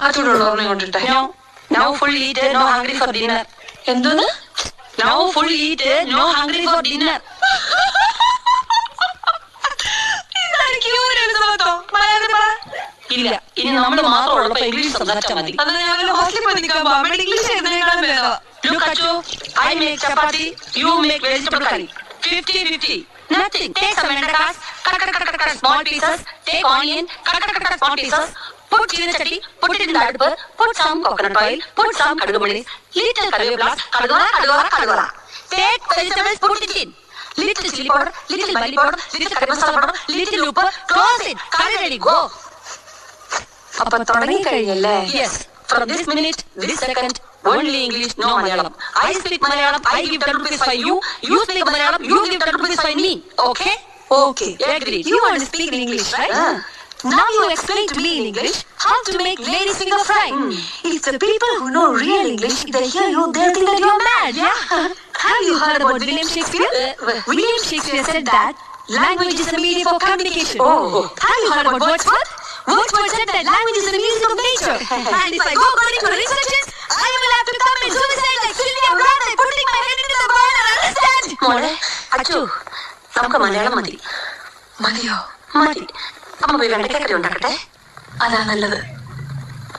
ആ ചൂടുള്ള ഓർമ്മ കൊണ്ടിട്ടെ. Now full eat, no hungry for dinner. എന്തോന്ന്? Now full eat, no hungry for dinner. ഇല്ല, ഇനി നമ്മൾ മാത്രമുള്ളപ്പോ ഇംഗ്ലീഷ് സംസാരിച്ചാൽ മതി. Look at you, I make chapati, you make vegetable curry. 50-50. Nothing. Take some endakas, cut small pieces. Take onion, cut small pieces. Put chili chatti, put it in the aduppu. Put some coconut oil, put some kadugumalis, little karivepla, kadugara. Take vegetables, put it in. Little chili powder, little bali powder, little curry masala powder, little uppu. Close it. Curry ready. Go. അപ്പൊ തുടങ്ങി കഴിഞ്ഞല്ലേ? Yes. From this minute, this second, only English, no Malayalam. I speak Malayalam, I give 10 rupees for you. You speak Malayalam, you give 10 rupees for me. Okay? Okay. Agreed. You want to speak in English, right? Now you explain to me in English how to make ladies finger fry. If the people who know real English, they hear you, they'll think that you're mad, yeah? Have you heard about William Shakespeare? William Shakespeare said that language is a medium for communication. Oh. Have you heard about Wordsworth? Wordsworth said that language is the music of nature. And if I go according to the instructions, I will have to commit suicide like killing a brother, putting my head into the burner, understand? മോളെ, അച്ചു, നമുക്ക് മലയാളം മതി. മതിയോ? മതി. അമ്മ പോയി വെണ്ടയ്ക്കറി ഉണ്ടാക്കട്ടെ. അതാ നല്ലത്.